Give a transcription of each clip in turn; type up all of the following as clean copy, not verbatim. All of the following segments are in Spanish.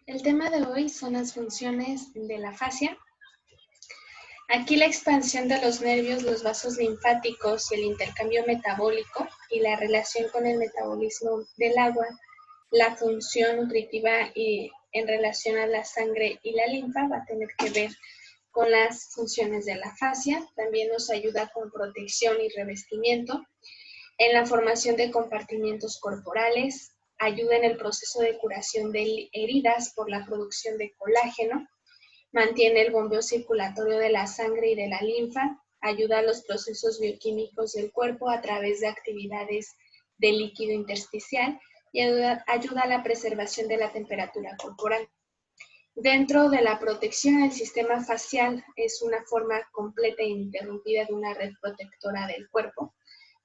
El tema de hoy son las funciones de la fascia. Aquí la expansión de los nervios, los vasos linfáticos y el intercambio metabólico y la relación con el metabolismo del agua, la función nutritiva y en relación a la sangre y la linfa va a tener que ver con las funciones de la fascia. También nos ayuda con protección y revestimiento, en la formación de compartimientos corporales, ayuda en el proceso de curación de heridas por la producción de colágeno, mantiene el bombeo circulatorio de la sangre y de la linfa, ayuda a los procesos bioquímicos del cuerpo a través de actividades del líquido intersticial y ayuda a la preservación de la temperatura corporal. Dentro de la protección, el sistema facial es una forma completa e ininterrumpida de una red protectora del cuerpo.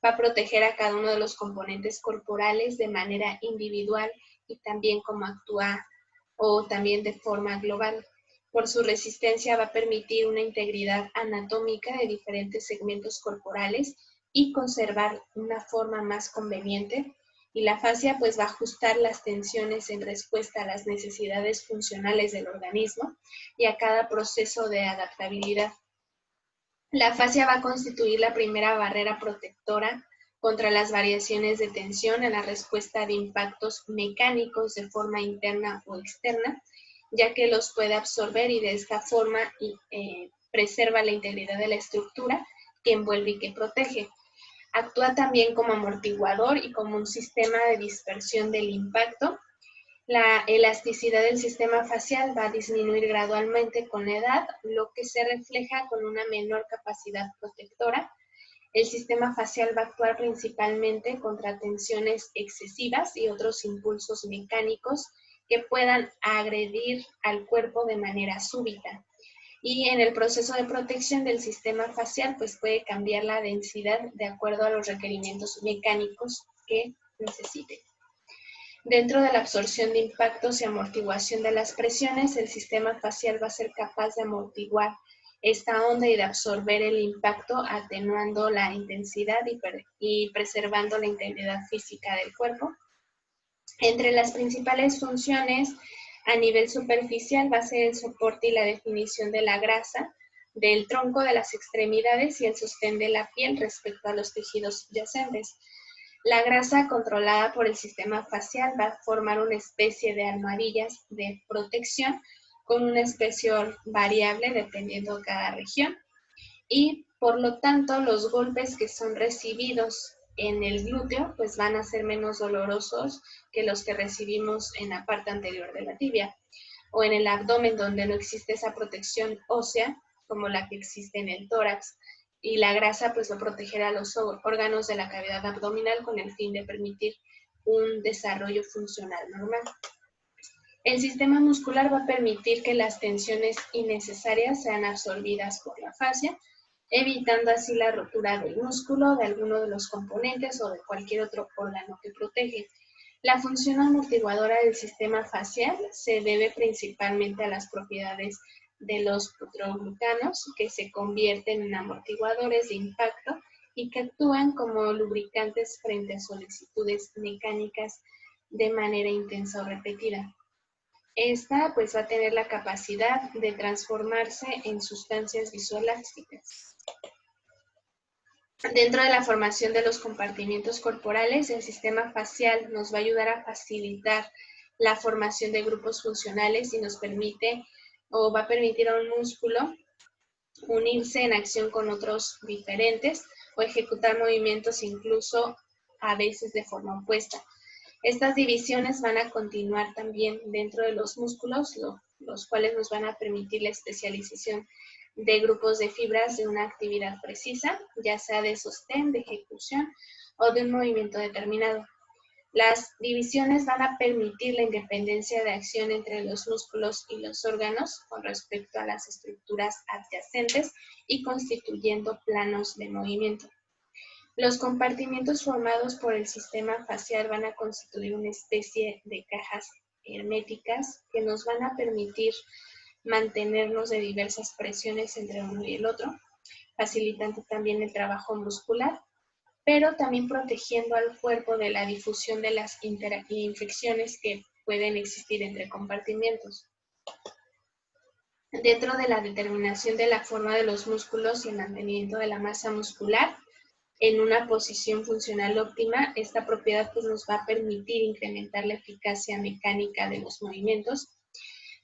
Va a proteger a cada uno de los componentes corporales de manera individual y también como actúa o también de forma global. Por su resistencia va a permitir una integridad anatómica de diferentes segmentos corporales y conservar una forma más conveniente. Y la fascia pues va a ajustar las tensiones en respuesta a las necesidades funcionales del organismo y a cada proceso de adaptabilidad. La fascia va a constituir la primera barrera protectora contra las variaciones de tensión en la respuesta de impactos mecánicos de forma interna o externa, ya que los puede absorber y de esta forma preserva la integridad de la estructura que envuelve y que protege. Actúa también como amortiguador y como un sistema de dispersión del impacto. La elasticidad del sistema facial va a disminuir gradualmente con la edad, lo que se refleja con una menor capacidad protectora. El sistema facial va a actuar principalmente contra tensiones excesivas y otros impulsos mecánicos que puedan agredir al cuerpo de manera súbita. Y en el proceso de protección del sistema facial, pues puede cambiar la densidad de acuerdo a los requerimientos mecánicos que necesite. Dentro de la absorción de impactos y amortiguación de las presiones, el sistema facial va a ser capaz de amortiguar esta onda y de absorber el impacto, atenuando la intensidad y preservando la integridad física del cuerpo. Entre las principales funciones a nivel superficial va a ser el soporte y la definición de la grasa, del tronco, de las extremidades y el sostén de la piel respecto a los tejidos subyacentes. La grasa controlada por el sistema facial va a formar una especie de almohadillas de protección con una espesor variable dependiendo de cada región y por lo tanto los golpes que son recibidos en el glúteo pues van a ser menos dolorosos que los que recibimos en la parte anterior de la tibia o en el abdomen donde no existe esa protección ósea como la que existe en el tórax. Y la grasa pues va a proteger a los órganos de la cavidad abdominal con el fin de permitir un desarrollo funcional normal. El sistema muscular va a permitir que las tensiones innecesarias sean absorbidas por la fascia, evitando así la rotura del músculo, de alguno de los componentes o de cualquier otro órgano que protege. La función amortiguadora del sistema facial se debe principalmente a las propiedades de los proteoglucanos que se convierten en amortiguadores de impacto y que actúan como lubricantes frente a solicitudes mecánicas de manera intensa o repetida. Esta pues va a tener la capacidad de transformarse en sustancias visoelásticas. Dentro de la formación de los compartimientos corporales, el sistema facial nos va a ayudar a facilitar la formación de grupos funcionales y nos permite o va a permitir a un músculo unirse en acción con otros diferentes o ejecutar movimientos incluso a veces de forma opuesta. Estas divisiones van a continuar también dentro de los músculos, los cuales nos van a permitir la especialización de grupos de fibras de una actividad precisa, ya sea de sostén, de ejecución o de un movimiento determinado. Las divisiones van a permitir la independencia de acción entre los músculos y los órganos con respecto a las estructuras adyacentes y constituyendo planos de movimiento. Los compartimientos formados por el sistema facial van a constituir una especie de cajas herméticas que nos van a permitir mantenernos de diversas presiones entre uno y el otro, facilitando también el trabajo muscular, pero también protegiendo al cuerpo de la difusión de las infecciones que pueden existir entre compartimientos. Dentro de la determinación de la forma de los músculos y el mantenimiento de la masa muscular en una posición funcional óptima, esta propiedad pues, nos va a permitir incrementar la eficacia mecánica de los movimientos.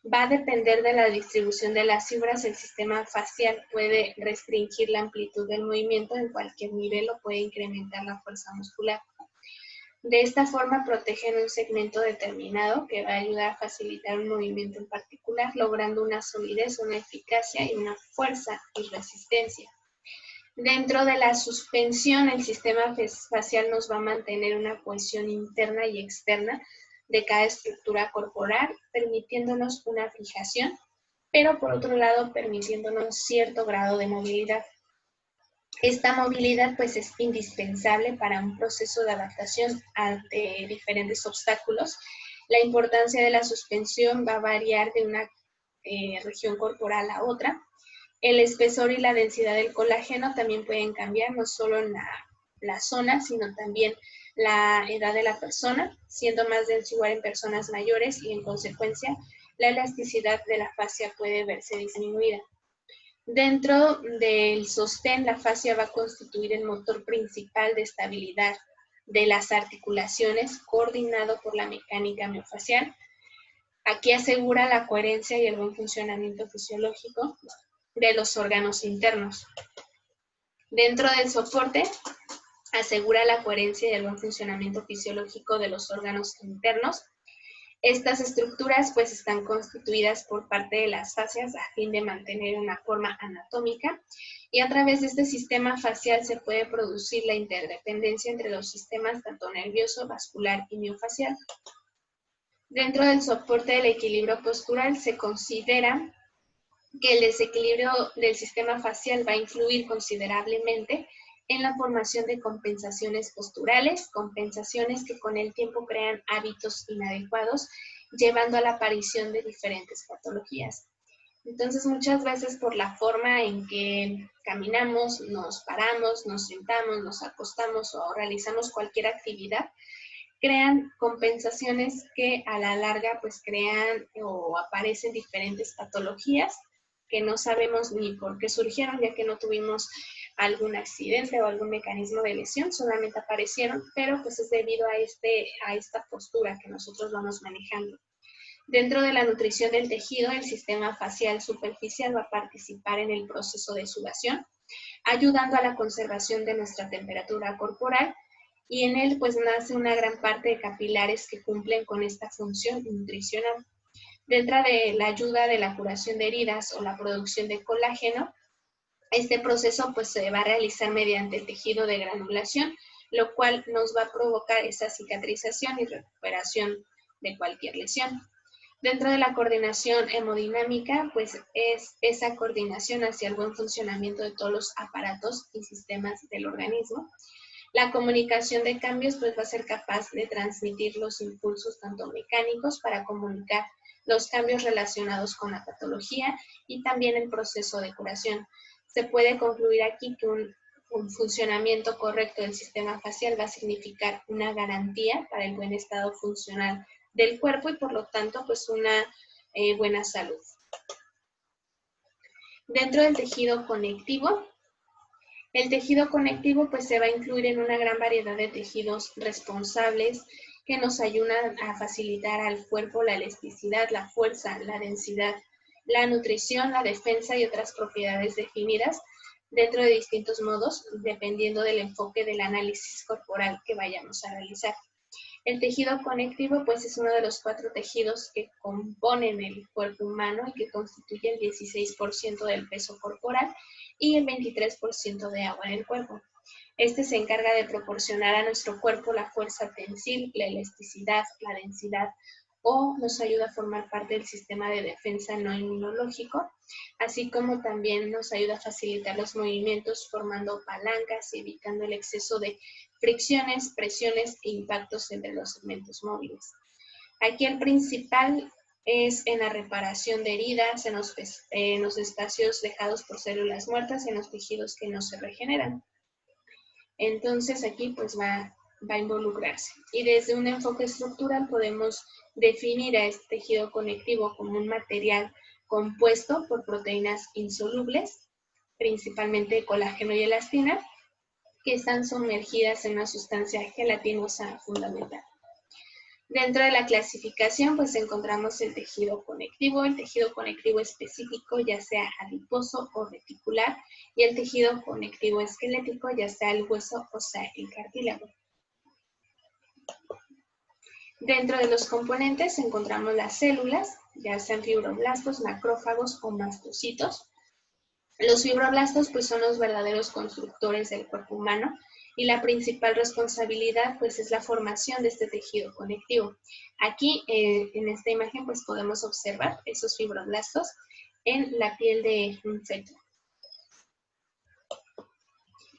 Va a depender de la distribución de las fibras. El sistema facial puede restringir la amplitud del movimiento en cualquier nivel o puede incrementar la fuerza muscular. De esta forma protegen un segmento determinado que va a ayudar a facilitar un movimiento en particular, logrando una solidez, una eficacia y una fuerza y resistencia. Dentro de la suspensión, el sistema facial nos va a mantener una cohesión interna y externa de cada estructura corporal, permitiéndonos una fijación, pero por otro lado permitiéndonos cierto grado de movilidad. Esta movilidad pues es indispensable para un proceso de adaptación ante diferentes obstáculos. La importancia de la suspensión va a variar de una región corporal a otra. El espesor y la densidad del colágeno también pueden cambiar, no solo en la zona, sino también la edad de la persona, siendo más denso igual en personas mayores y en consecuencia la elasticidad de la fascia puede verse disminuida. Dentro del sostén, la fascia va a constituir el motor principal de estabilidad de las articulaciones, coordinado por la mecánica miofacial. Aquí asegura la coherencia y el buen funcionamiento fisiológico de los órganos internos. Dentro del soporte, asegura la coherencia y el buen funcionamiento fisiológico de los órganos internos. Estas estructuras pues están constituidas por parte de las fascias a fin de mantener una forma anatómica y a través de este sistema facial se puede producir la interdependencia entre los sistemas tanto nervioso, vascular y miofacial. Dentro del soporte del equilibrio postural se considera que el desequilibrio del sistema facial va a influir considerablemente en la formación de compensaciones posturales, compensaciones que con el tiempo crean hábitos inadecuados, llevando a la aparición de diferentes patologías. Entonces, muchas veces por la forma en que caminamos, nos paramos, nos sentamos, nos acostamos o realizamos cualquier actividad, crean compensaciones que a la larga pues crean o aparecen diferentes patologías que no sabemos ni por qué surgieron, ya que no tuvimos algún accidente o algún mecanismo de lesión, solamente aparecieron, pero pues es debido a esta postura que nosotros vamos manejando. Dentro de la nutrición del tejido, el sistema facial superficial va a participar en el proceso de sudación, ayudando a la conservación de nuestra temperatura corporal, y en él pues nace una gran parte de capilares que cumplen con esta función nutricional. Dentro de la ayuda de la curación de heridas o la producción de colágeno, este proceso pues se va a realizar mediante el tejido de granulación, lo cual nos va a provocar esa cicatrización y recuperación de cualquier lesión. Dentro de la coordinación hemodinámica, pues es esa coordinación hacia el buen funcionamiento de todos los aparatos y sistemas del organismo. La comunicación de cambios pues va a ser capaz de transmitir los impulsos tanto mecánicos para comunicar los cambios relacionados con la patología y también el proceso de curación. Se puede concluir aquí que un funcionamiento correcto del sistema facial va a significar una garantía para el buen estado funcional del cuerpo y por lo tanto pues una buena salud. Dentro del tejido conectivo, el tejido conectivo pues se va a incluir en una gran variedad de tejidos responsables que nos ayudan a facilitar al cuerpo la elasticidad, la fuerza, la densidad, la nutrición, la defensa y otras propiedades definidas dentro de distintos modos, dependiendo del enfoque del análisis corporal que vayamos a realizar. El tejido conectivo pues es uno de los 4 tejidos que componen el cuerpo humano y que constituye el 16% del peso corporal y el 23% de agua en el cuerpo. Este se encarga de proporcionar a nuestro cuerpo la fuerza tensil, la elasticidad, la densidad, o nos ayuda a formar parte del sistema de defensa no inmunológico, así como también nos ayuda a facilitar los movimientos formando palancas y evitando el exceso de fricciones, presiones e impactos entre los segmentos móviles. Aquí el principal es en la reparación de heridas, en los espacios dejados por células muertas, en los tejidos que no se regeneran. Entonces aquí pues va va a involucrarse. Y desde un enfoque estructural podemos definir a este tejido conectivo como un material compuesto por proteínas insolubles, principalmente colágeno y elastina, que están sumergidas en una sustancia gelatinosa fundamental. Dentro de la clasificación, pues encontramos el tejido conectivo específico, ya sea adiposo o reticular, y el tejido conectivo esquelético, ya sea el hueso o sea el cartílago. Dentro de los componentes encontramos las células, ya sean fibroblastos, macrófagos o mastocitos. Los fibroblastos pues son los verdaderos constructores del cuerpo humano y la principal responsabilidad pues es la formación de este tejido conectivo. Aquí en esta imagen pues podemos observar esos fibroblastos en la piel de un feto.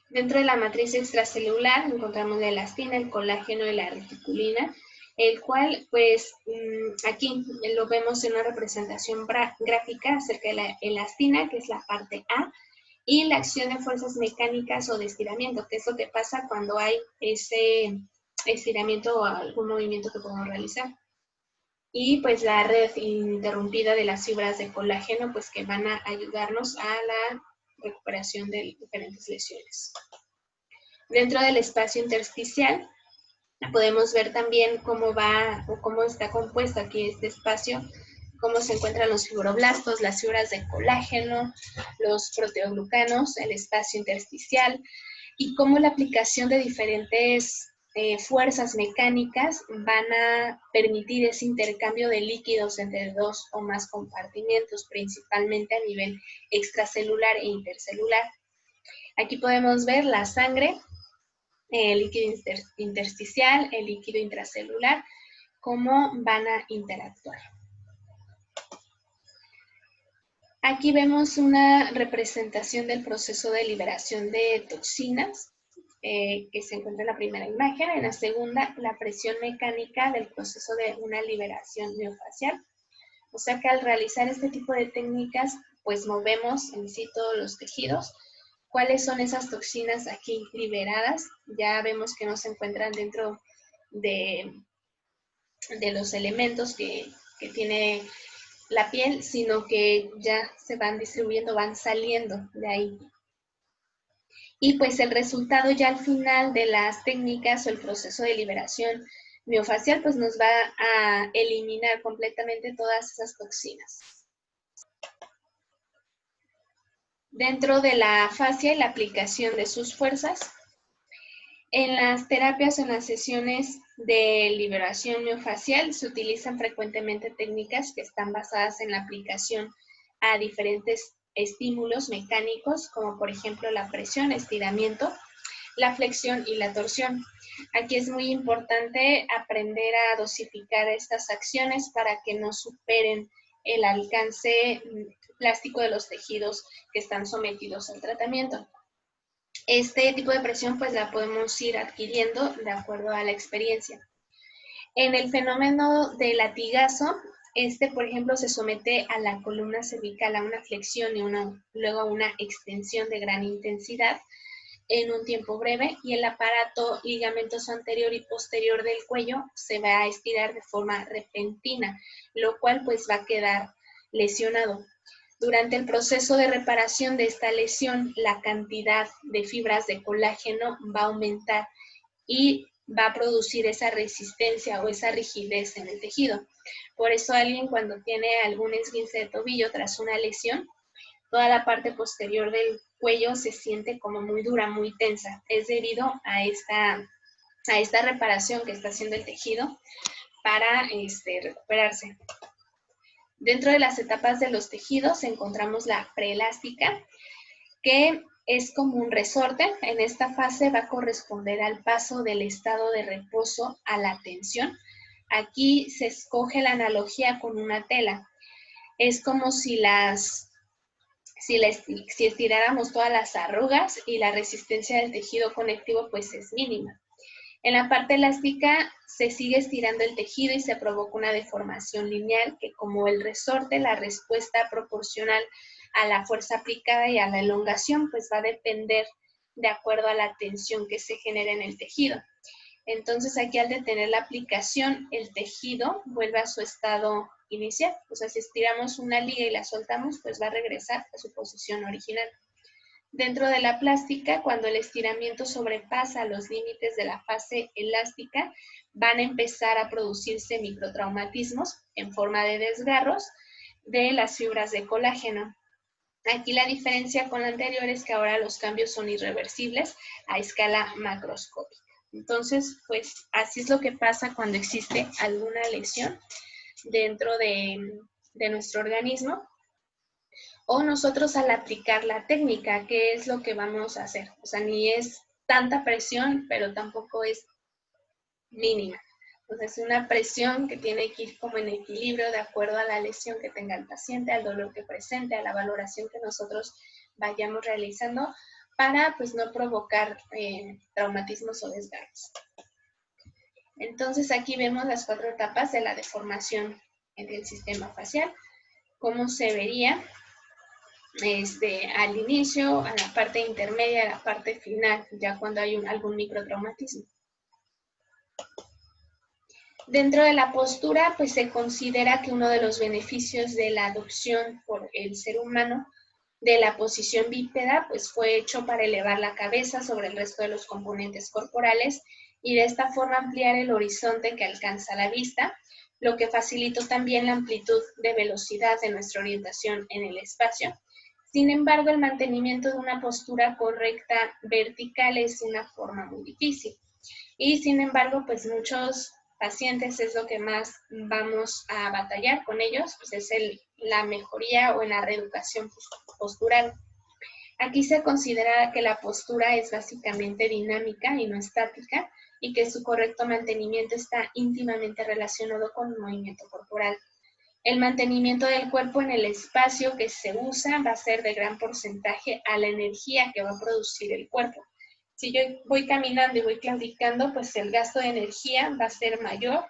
Dentro de la matriz extracelular encontramos la elastina, el colágeno y la reticulina, el cual pues aquí lo vemos en una representación gráfica acerca de la elastina, que es la parte A, y la acción de fuerzas mecánicas o de estiramiento, que es lo que pasa cuando hay ese estiramiento o algún movimiento que podemos realizar. Y pues la red interrumpida de las fibras de colágeno, pues que van a ayudarnos a la recuperación de diferentes lesiones. Dentro del espacio intersticial podemos ver también cómo va o cómo está compuesto aquí este espacio, cómo se encuentran los fibroblastos, las fibras de colágeno, los proteoglucanos, el espacio intersticial, y cómo la aplicación de diferentes fuerzas mecánicas van a permitir ese intercambio de líquidos entre dos o más compartimentos, principalmente a nivel extracelular e intercelular. Aquí podemos ver la sangre, el líquido intersticial, el líquido intracelular, cómo van a interactuar. Aquí vemos una representación del proceso de liberación de toxinas, que se encuentra en la primera imagen. En la segunda, la presión mecánica del proceso de una liberación miofacial. O sea que al realizar este tipo de técnicas, pues movemos en sí todos los tejidos. ¿Cuáles son esas toxinas aquí liberadas? Ya vemos que no se encuentran dentro de los elementos que tiene la piel, sino que ya se van distribuyendo, van saliendo de ahí. Y pues el resultado ya al final de las técnicas o el proceso de liberación miofacial pues nos va a eliminar completamente todas esas toxinas. Dentro de la fascia y la aplicación de sus fuerzas, en las terapias o en las sesiones de liberación miofacial se utilizan frecuentemente técnicas que están basadas en la aplicación a diferentes estímulos mecánicos, como por ejemplo la presión, estiramiento, la flexión y la torsión. Aquí es muy importante aprender a dosificar estas acciones para que no superen el alcance plástico de los tejidos que están sometidos al tratamiento. Este tipo de presión pues la podemos ir adquiriendo de acuerdo a la experiencia. En el fenómeno de latigazo, por ejemplo, se somete a la columna cervical a una flexión y luego a una extensión de gran intensidad en un tiempo breve, y el aparato ligamentoso anterior y posterior del cuello se va a estirar de forma repentina, lo cual pues va a quedar lesionado. Durante el proceso de reparación de esta lesión, la cantidad de fibras de colágeno va a aumentar y va a producir esa resistencia o esa rigidez en el tejido. Por eso alguien cuando tiene algún esguince de tobillo tras una lesión, toda la parte posterior del cuello se siente como muy dura, muy tensa. Es debido a esta reparación que está haciendo el tejido para recuperarse. Dentro de las etapas de los tejidos encontramos la preelástica, que es como un resorte. En esta fase va a corresponder al paso del estado de reposo a la tensión. Aquí se escoge la analogía con una tela. Es como si estiráramos todas las arrugas y la resistencia del tejido conectivo pues es mínima. En la parte elástica se sigue estirando el tejido y se provoca una deformación lineal que, como el resorte, la respuesta proporcional a la fuerza aplicada y a la elongación pues va a depender de acuerdo a la tensión que se genera en el tejido. Entonces aquí al detener la aplicación, el tejido vuelve a su estado inicial. O sea, si estiramos una liga y la soltamos, pues va a regresar a su posición original. Dentro de la plástica, cuando el estiramiento sobrepasa los límites de la fase elástica, van a empezar a producirse microtraumatismos en forma de desgarros de las fibras de colágeno. Aquí la diferencia con la anterior es que ahora los cambios son irreversibles a escala macroscópica. Entonces, pues así es lo que pasa cuando existe alguna lesión dentro de nuestro organismo. O nosotros al aplicar la técnica, ¿qué es lo que vamos a hacer? O sea, ni es tanta presión, pero tampoco es mínima. Entonces, es una presión que tiene que ir como en equilibrio de acuerdo a la lesión que tenga el paciente, al dolor que presente, a la valoración que nosotros vayamos realizando para pues no provocar traumatismos o desgarros. Entonces, aquí vemos las 4 etapas de la deformación del sistema facial, cómo se vería al inicio, a la parte intermedia, a la parte final, ya cuando hay algún microtraumatismo. Dentro de la postura, pues se considera que uno de los beneficios de la adopción por el ser humano de la posición bípeda, pues fue hecho para elevar la cabeza sobre el resto de los componentes corporales y de esta forma ampliar el horizonte que alcanza la vista, lo que facilitó también la amplitud de velocidad de nuestra orientación en el espacio. Sin embargo, el mantenimiento de una postura correcta vertical es una forma muy difícil. Y sin embargo, pues muchos pacientes es lo que más vamos a batallar con ellos, pues es la mejoría o en la reeducación postural. Aquí se considera que la postura es básicamente dinámica y no estática y que su correcto mantenimiento está íntimamente relacionado con el movimiento corporal. El mantenimiento del cuerpo en el espacio que se usa va a ser de gran porcentaje a la energía que va a producir el cuerpo. Si yo voy caminando y voy claudicando, pues el gasto de energía va a ser mayor,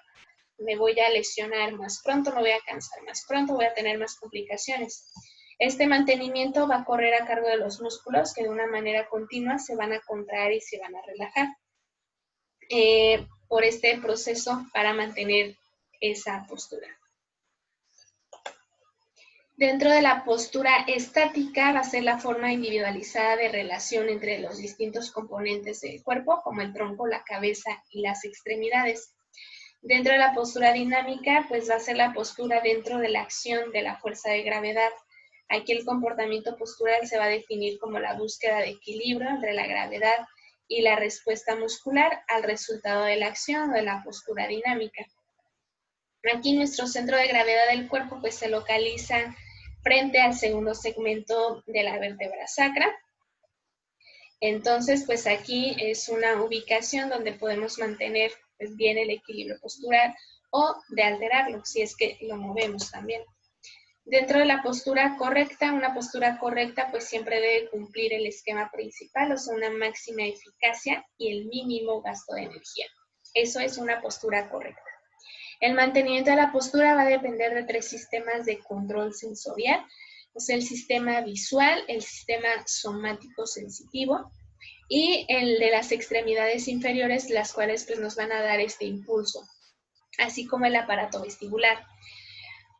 me voy a lesionar más pronto, me voy a cansar más pronto, voy a tener más complicaciones. Este mantenimiento va a correr a cargo de los músculos que de una manera continua se van a contraer y se van a relajar por este proceso para mantener esa postura. Dentro de la postura estática va a ser la forma individualizada de relación entre los distintos componentes del cuerpo, como el tronco, la cabeza y las extremidades. Dentro de la postura dinámica, pues va a ser la postura dentro de la acción de la fuerza de gravedad. Aquí el comportamiento postural se va a definir como la búsqueda de equilibrio entre la gravedad y la respuesta muscular al resultado de la acción o de la postura dinámica. Aquí nuestro centro de gravedad del cuerpo pues se localiza frente al segundo segmento de la vértebra sacra. Entonces, pues aquí es una ubicación donde podemos mantener pues, bien el equilibrio postural o de alterarlo, si es que lo movemos también. Dentro de la postura correcta, una postura correcta pues siempre debe cumplir el esquema principal, o sea, una máxima eficacia y el mínimo gasto de energía. Eso es una postura correcta. El mantenimiento de la postura va a depender de 3 sistemas de control sensorial, o sea, el sistema visual, el sistema somático sensitivo y el de las extremidades inferiores, las cuales pues, nos van a dar este impulso, así como el aparato vestibular,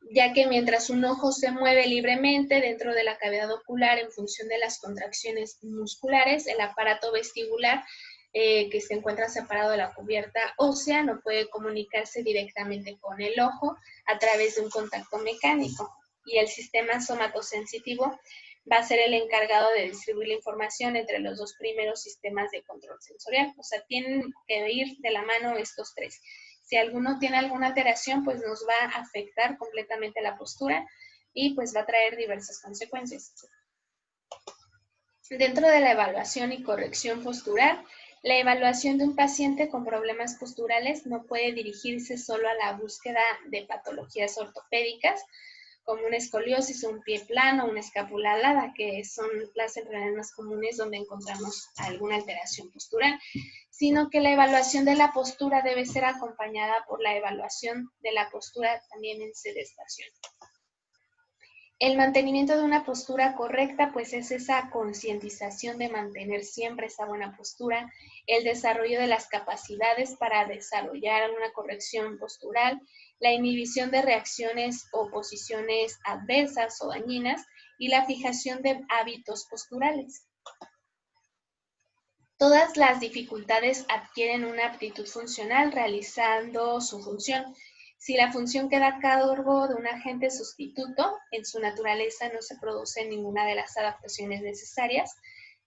ya que mientras un ojo se mueve libremente dentro de la cavidad ocular en función de las contracciones musculares, el aparato vestibular que se encuentra separado de la cubierta ósea no puede comunicarse directamente con el ojo a través de un contacto mecánico. Y el sistema somatosensitivo va a ser el encargado de distribuir la información entre los 2 primeros sistemas de control sensorial. O sea, tienen que ir de la mano estos 3. Si alguno tiene alguna alteración, pues nos va a afectar completamente la postura y pues va a traer diversas consecuencias. Dentro de la evaluación y corrección postural, la evaluación de un paciente con problemas posturales no puede dirigirse solo a la búsqueda de patologías ortopédicas, como una escoliosis, un pie plano, una escápula alada, que son las enfermedades más comunes donde encontramos alguna alteración postural, sino que la evaluación de la postura debe ser acompañada por la evaluación de la postura también en sedestación. El mantenimiento de una postura correcta, pues es esa concientización de mantener siempre esa buena postura, el desarrollo de las capacidades para desarrollar una corrección postural, la inhibición de reacciones o posiciones adversas o dañinas y la fijación de hábitos posturales. Todas las dificultades adquieren una aptitud funcional realizando su función. Si la función queda a cargo de un agente sustituto, en su naturaleza no se produce ninguna de las adaptaciones necesarias,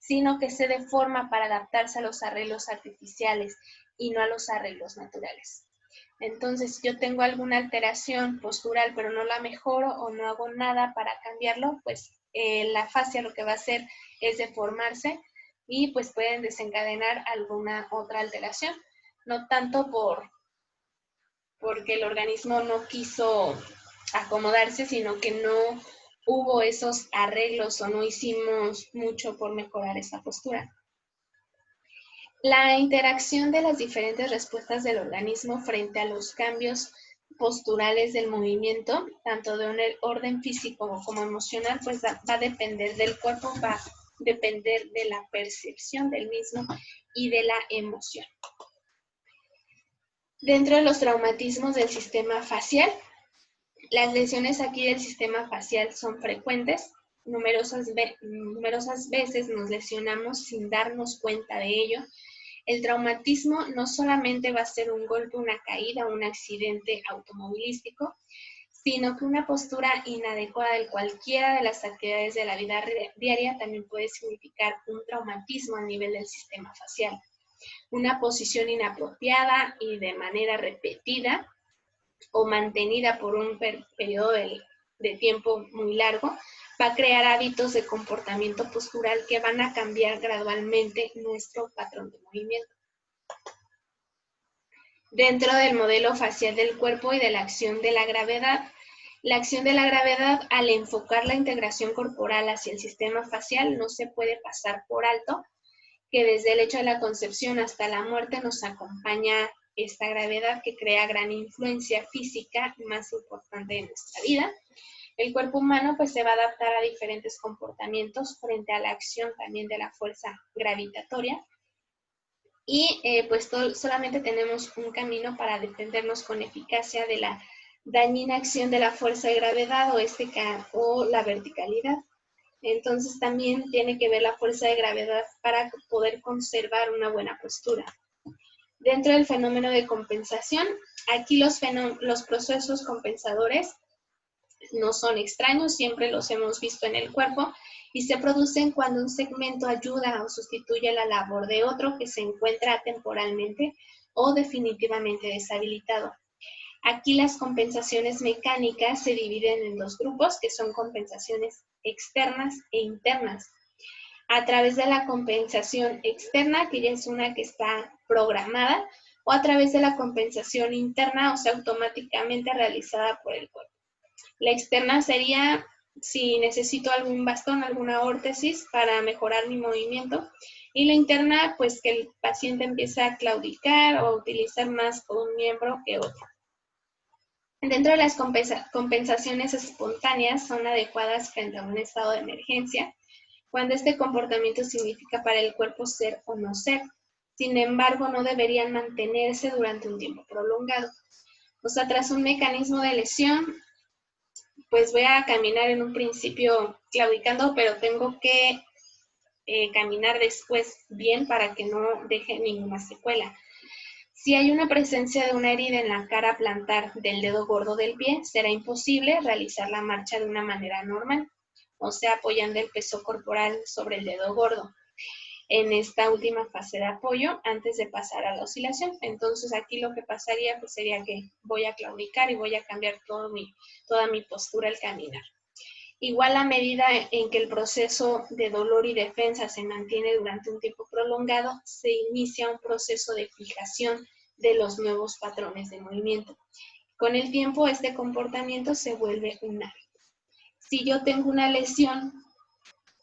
sino que se deforma para adaptarse a los arreglos artificiales y no a los arreglos naturales. Entonces, si yo tengo alguna alteración postural, pero no la mejoro o no hago nada para cambiarlo, pues la fascia lo que va a hacer es deformarse y pues pueden desencadenar alguna otra alteración, no tanto porque el organismo no quiso acomodarse, sino que no hubo esos arreglos o no hicimos mucho por mejorar esa postura. La interacción de las diferentes respuestas del organismo frente a los cambios posturales del movimiento, tanto de un orden físico como emocional, pues va a depender del cuerpo, va a depender de la percepción del mismo y de la emoción. Dentro de los traumatismos del sistema facial, las lesiones aquí del sistema facial son frecuentes. Numerosas veces nos lesionamos sin darnos cuenta de ello. El traumatismo no solamente va a ser un golpe, una caída, un accidente automovilístico, sino que una postura inadecuada de cualquiera de las actividades de la vida diaria también puede significar un traumatismo a nivel del sistema facial. Una posición inapropiada y de manera repetida o mantenida por un periodo de tiempo muy largo va a crear hábitos de comportamiento postural que van a cambiar gradualmente nuestro patrón de movimiento. Dentro del modelo facial del cuerpo y de la acción de la gravedad al enfocar la integración corporal hacia el sistema facial no se puede pasar por alto que desde el hecho de la concepción hasta la muerte nos acompaña esta gravedad que crea gran influencia física más importante en nuestra vida. El cuerpo humano pues se va a adaptar a diferentes comportamientos frente a la acción también de la fuerza gravitatoria y pues solamente tenemos un camino para defendernos con eficacia de la dañina acción de la fuerza de gravedad o la verticalidad. Entonces también tiene que ver la fuerza de gravedad para poder conservar una buena postura. Dentro del fenómeno de compensación, aquí los procesos compensadores no son extraños, siempre los hemos visto en el cuerpo y se producen cuando un segmento ayuda o sustituye la labor de otro que se encuentra temporalmente o definitivamente deshabilitado. Aquí las compensaciones mecánicas se dividen en dos grupos, que son compensaciones externas e internas. A través de la compensación externa, que ya es una que está programada, o a través de la compensación interna, o sea, automáticamente realizada por el cuerpo. La externa sería si necesito algún bastón, alguna órtesis para mejorar mi movimiento. Y la interna, pues que el paciente empiece a claudicar o utilizar más un miembro que otro. Dentro de las compensaciones espontáneas son adecuadas frente a un estado de emergencia, cuando este comportamiento significa para el cuerpo ser o no ser. Sin embargo, no deberían mantenerse durante un tiempo prolongado. O sea, tras un mecanismo de lesión, pues voy a caminar en un principio claudicando, pero tengo que caminar después bien para que no deje ninguna secuela. Si hay una presencia de una herida en la cara plantar del dedo gordo del pie, será imposible realizar la marcha de una manera normal, o sea, apoyando el peso corporal sobre el dedo gordo en esta última fase de apoyo antes de pasar a la oscilación. Entonces aquí lo que pasaría pues sería que voy a claudicar y voy a cambiar toda mi postura al caminar. Igual a medida en que el proceso de dolor y defensa se mantiene durante un tiempo prolongado, se inicia un proceso de fijación de los nuevos patrones de movimiento. Con el tiempo, este comportamiento se vuelve un hábito. Si yo tengo una lesión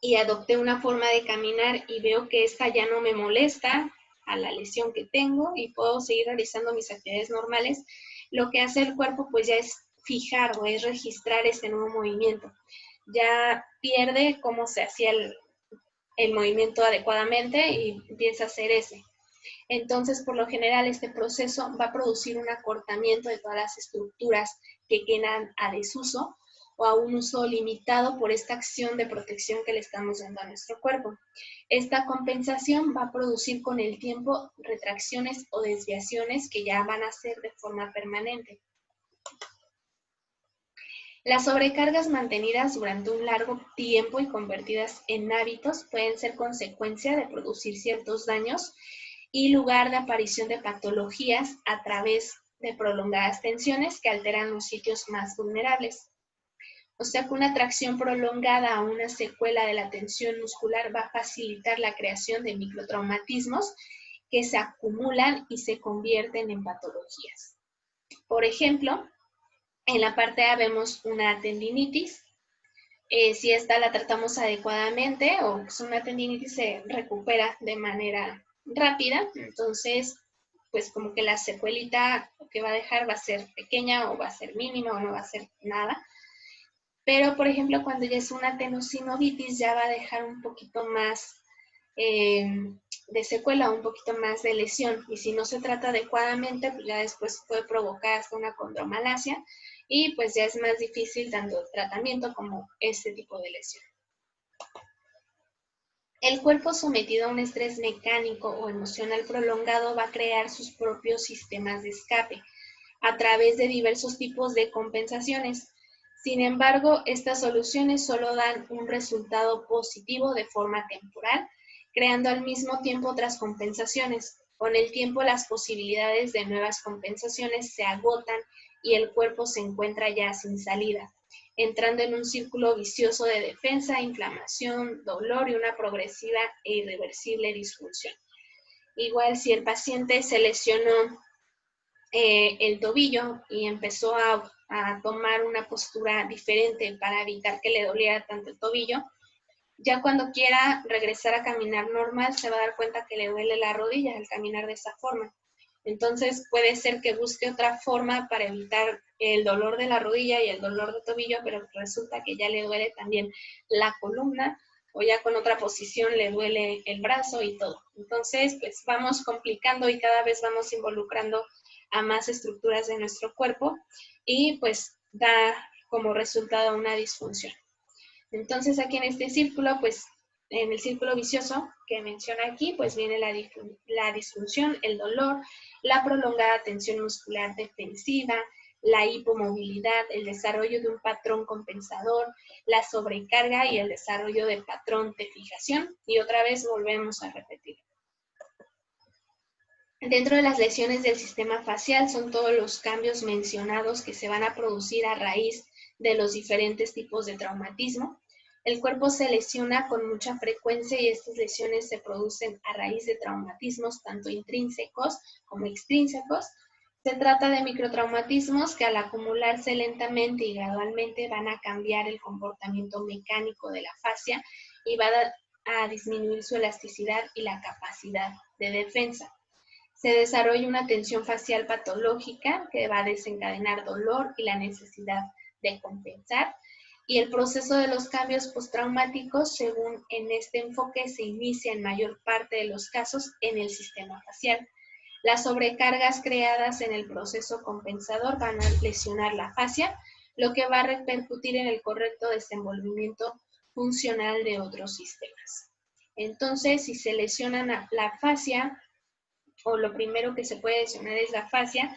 y adopté una forma de caminar y veo que esta ya no me molesta a la lesión que tengo y puedo seguir realizando mis actividades normales, lo que hace el cuerpo pues ya es fijar o es registrar este nuevo movimiento. ya pierde cómo se hacía el movimiento adecuadamente y empieza a hacer ese. Entonces, por lo general, este proceso va a producir un acortamiento de todas las estructuras que quedan a desuso o a un uso limitado por esta acción de protección que le estamos dando a nuestro cuerpo. Esta compensación va a producir con el tiempo retracciones o desviaciones que ya van a ser de forma permanente. Las sobrecargas mantenidas durante un largo tiempo y convertidas en hábitos pueden ser consecuencia de producir ciertos daños y lugar de aparición de patologías a través de prolongadas tensiones que alteran los sitios más vulnerables. O sea que una tracción prolongada a una secuela de la tensión muscular va a facilitar la creación de microtraumatismos que se acumulan y se convierten en patologías. Por ejemplo, en la parte A vemos una tendinitis. Si esta la tratamos adecuadamente o es una tendinitis se recupera de manera rápida, entonces pues como que la secuelita que va a dejar va a ser pequeña o va a ser mínima o no va a ser nada. Pero por ejemplo cuando ya es una tenosinovitis ya va a dejar un poquito más de secuela, un poquito más de lesión, y si no se trata adecuadamente pues ya después puede provocar hasta una condromalacia y pues ya es más difícil tanto el tratamiento como este tipo de lesión. El cuerpo sometido a un estrés mecánico o emocional prolongado va a crear sus propios sistemas de escape a través de diversos tipos de compensaciones. Sin embargo, estas soluciones solo dan un resultado positivo de forma temporal, creando al mismo tiempo otras compensaciones. Con el tiempo, las posibilidades de nuevas compensaciones se agotan y el cuerpo se encuentra ya sin salida, entrando en un círculo vicioso de defensa, inflamación, dolor y una progresiva e irreversible disfunción. Igual si el paciente se lesionó el tobillo y empezó a tomar una postura diferente para evitar que le doliera tanto el tobillo, ya cuando quiera regresar a caminar normal se va a dar cuenta que le duele la rodilla al caminar de esa forma. Entonces puede ser que busque otra forma para evitar el dolor de la rodilla y el dolor de tobillo, pero resulta que ya le duele también la columna o ya con otra posición le duele el brazo y todo. Entonces, pues vamos complicando y cada vez vamos involucrando a más estructuras de nuestro cuerpo y pues da como resultado una disfunción. Entonces aquí en este círculo, pues en el círculo vicioso que menciona aquí, pues viene la disfunción, el dolor, la prolongada tensión muscular defensiva, la hipomovilidad, el desarrollo de un patrón compensador, la sobrecarga y el desarrollo del patrón de fijación. Y otra vez volvemos a repetir. Dentro de las lesiones del sistema facial son todos los cambios mencionados que se van a producir a raíz de los diferentes tipos de traumatismo. El cuerpo se lesiona con mucha frecuencia y estas lesiones se producen a raíz de traumatismos tanto intrínsecos como extrínsecos. Se trata de microtraumatismos que al acumularse lentamente y gradualmente van a cambiar el comportamiento mecánico de la fascia y van a disminuir su elasticidad y la capacidad de defensa. Se desarrolla una tensión facial patológica que va a desencadenar dolor y la necesidad de compensar. Y el proceso de los cambios postraumáticos, según en este enfoque, se inicia en mayor parte de los casos en el sistema facial. Las sobrecargas creadas en el proceso compensador van a lesionar la fascia, lo que va a repercutir en el correcto desenvolvimiento funcional de otros sistemas. Entonces, si se lesiona la fascia, o lo primero que se puede lesionar es la fascia,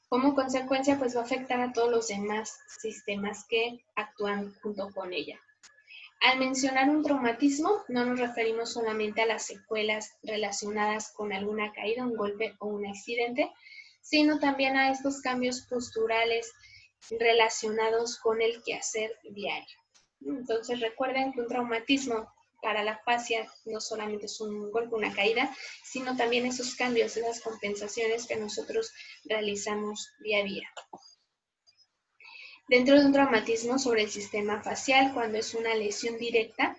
como consecuencia pues va a afectar a todos los demás sistemas que actúan junto con ella. Al mencionar un traumatismo no nos referimos solamente a las secuelas relacionadas con alguna caída, un golpe o un accidente, sino también a estos cambios posturales relacionados con el quehacer diario. Entonces recuerden que un traumatismo para la fascia no solamente es un golpe, una caída, sino también esos cambios, esas compensaciones que nosotros realizamos día a día. Dentro de un traumatismo sobre el sistema facial, cuando es una lesión directa,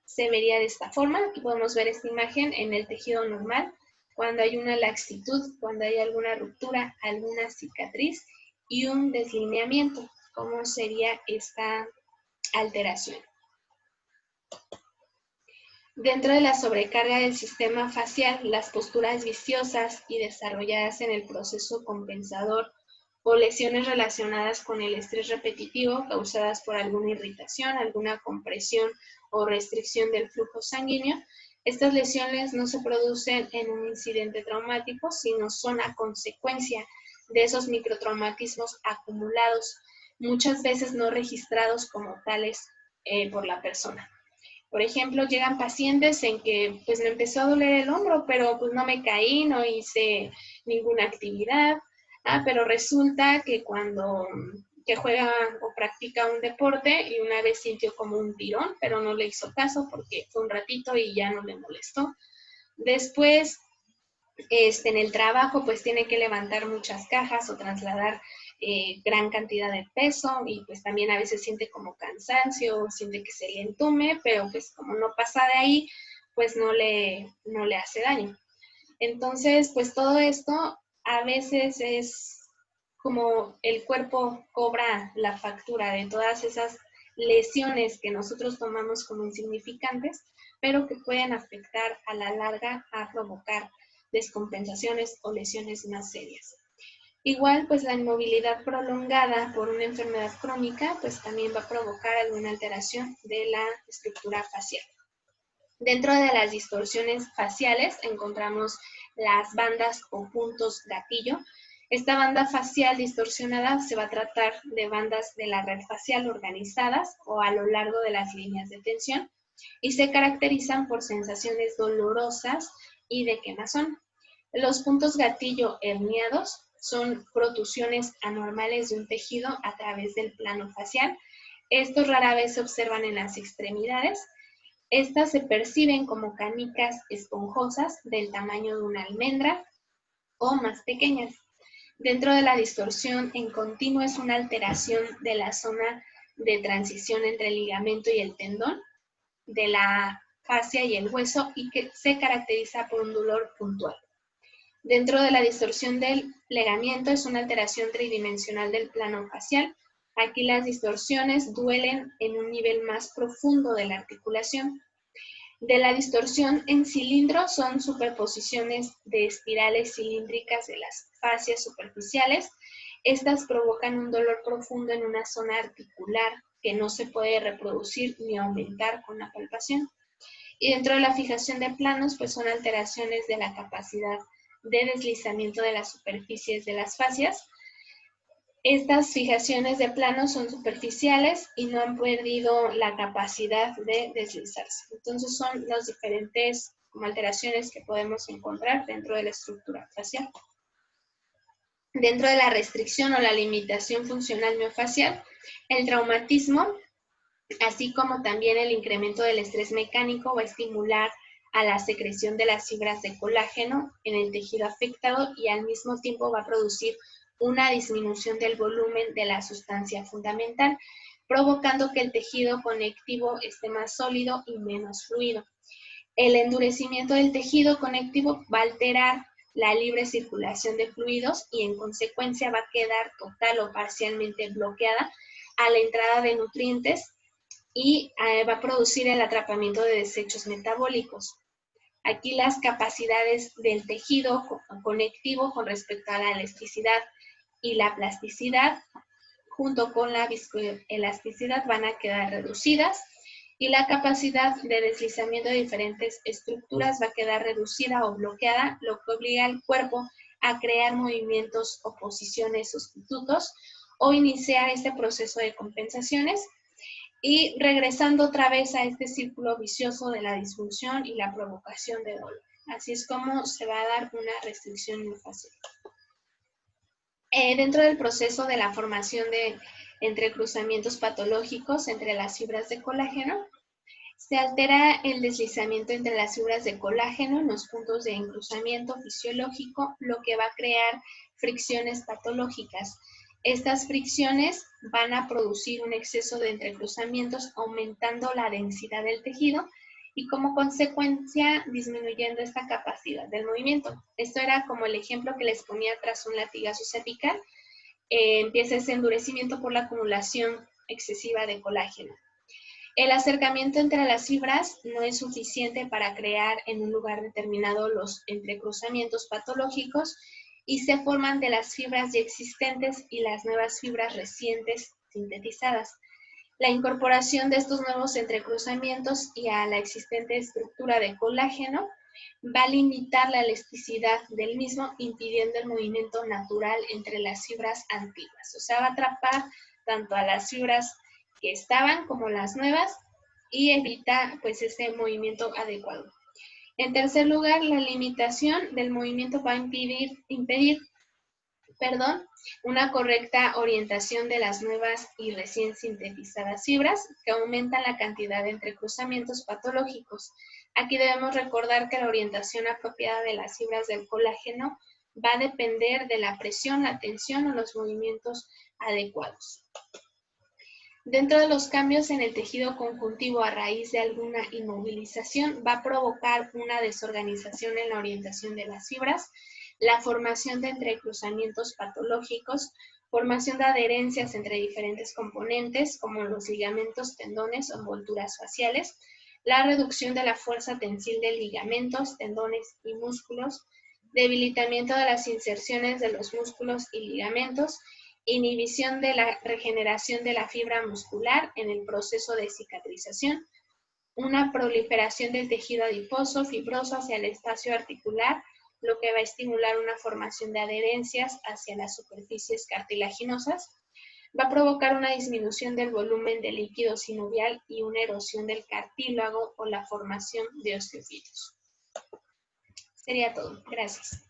se vería de esta forma. Aquí podemos ver esta imagen en el tejido normal, cuando hay una laxitud, cuando hay alguna ruptura, alguna cicatriz y un deslineamiento. ¿Cómo sería esta alteración. Dentro de la sobrecarga del sistema facial, las posturas viciosas y desarrolladas en el proceso compensador o lesiones relacionadas con el estrés repetitivo causadas por alguna irritación, alguna compresión o restricción del flujo sanguíneo. Estas lesiones no se producen en un incidente traumático, sino son a consecuencia de esos microtraumatismos acumulados, muchas veces no registrados como tales por la persona. Por ejemplo, llegan pacientes en que pues me empezó a doler el hombro, pero pues no me caí, no hice ninguna actividad, pero resulta que cuando juega o practica un deporte y una vez sintió como un tirón, pero no le hizo caso porque fue un ratito y ya no le molestó. Después, en el trabajo, pues tiene que levantar muchas cajas o trasladar gran cantidad de peso y pues también a veces siente como cansancio, siente que se le entume, pero pues como no pasa de ahí, pues no le hace daño. Entonces, pues todo esto a veces es como el cuerpo cobra la factura de todas esas lesiones que nosotros tomamos como insignificantes, pero que pueden afectar a la larga a provocar descompensaciones o lesiones más serias. Igual, pues la inmovilidad prolongada por una enfermedad crónica, pues también va a provocar alguna alteración de la estructura facial. Dentro de las distorsiones faciales encontramos las bandas o puntos gatillo. Esta banda facial distorsionada se va a tratar de bandas de la red facial organizadas o a lo largo de las líneas de tensión y se caracterizan por sensaciones dolorosas y de quemazón. Los puntos gatillo herniados son protusiones anormales de un tejido a través del plano facial. Estos rara vez se observan en las extremidades. Estas se perciben como canicas esponjosas del tamaño de una almendra o más pequeñas. Dentro de la distorsión en continuo es una alteración de la zona de transición entre el ligamento y el tendón, de la fascia y el hueso y que se caracteriza por un dolor puntual. Dentro de la distorsión del plegamiento es una alteración tridimensional del plano facial. Aquí las distorsiones duelen en un nivel más profundo de la articulación. De la distorsión en cilindro son superposiciones de espirales cilíndricas de las fascias superficiales. Estas provocan un dolor profundo en una zona articular que no se puede reproducir ni aumentar con la palpación. Y dentro de la fijación de planos, pues son alteraciones de la capacidad de deslizamiento de las superficies de las fascias. Estas fijaciones de planos son superficiales y no han perdido la capacidad de deslizarse. Entonces son las diferentes alteraciones que podemos encontrar dentro de la estructura facial. Dentro de la restricción o la limitación funcional miofacial, el traumatismo, así como también el incremento del estrés mecánico, va a estimular a la secreción de las fibras de colágeno en el tejido afectado y al mismo tiempo va a producir una disminución del volumen de la sustancia fundamental, provocando que el tejido conectivo esté más sólido y menos fluido. El endurecimiento del tejido conectivo va a alterar la libre circulación de fluidos y en consecuencia va a quedar total o parcialmente bloqueada a la entrada de nutrientes y va a producir el atrapamiento de desechos metabólicos. Aquí las capacidades del tejido conectivo con respecto a la elasticidad y la plasticidad, junto con la viscoelasticidad, van a quedar reducidas y la capacidad de deslizamiento de diferentes estructuras va a quedar reducida o bloqueada, lo que obliga al cuerpo a crear movimientos o posiciones sustitutos o iniciar este proceso de compensaciones y regresando otra vez a este círculo vicioso de la disfunción y la provocación de dolor. Así es como se va a dar una restricción miofascial. Dentro del proceso de la formación de entrecruzamientos patológicos entre las fibras de colágeno, se altera el deslizamiento entre las fibras de colágeno en los puntos de encruzamiento fisiológico, lo que va a crear fricciones patológicas. Estas fricciones van a producir un exceso de entrecruzamientos, aumentando la densidad del tejido y como consecuencia disminuyendo esta capacidad del movimiento. Esto era como el ejemplo que les ponía tras un latigazo cervical. Empieza ese endurecimiento por la acumulación excesiva de colágeno. El acercamiento entre las fibras no es suficiente para crear en un lugar determinado los entrecruzamientos patológicos y se forman de las fibras ya existentes y las nuevas fibras recientes sintetizadas. La incorporación de estos nuevos entrecruzamientos y a la existente estructura de colágeno va a limitar la elasticidad del mismo, impidiendo el movimiento natural entre las fibras antiguas. O sea, va a atrapar tanto a las fibras que estaban como las nuevas y evita pues ese movimiento adecuado. En tercer lugar, la limitación del movimiento va a impedir una correcta orientación de las nuevas y recién sintetizadas fibras, que aumentan la cantidad de entrecruzamientos patológicos. Aquí debemos recordar que la orientación apropiada de las fibras del colágeno va a depender de la presión, la tensión o los movimientos adecuados. Dentro de los cambios en el tejido conjuntivo a raíz de alguna inmovilización, va a provocar una desorganización en la orientación de las fibras, la formación de entrecruzamientos patológicos, formación de adherencias entre diferentes componentes, como los ligamentos, tendones o envolturas faciales, la reducción de la fuerza tensil de ligamentos, tendones y músculos, debilitamiento de las inserciones de los músculos y ligamentos, inhibición de la regeneración de la fibra muscular en el proceso de cicatrización, una proliferación del tejido adiposo fibroso hacia el espacio articular, lo que va a estimular una formación de adherencias hacia las superficies cartilaginosas, va a provocar una disminución del volumen del líquido sinovial y una erosión del cartílago o la formación de osteofitos. Sería todo. Gracias.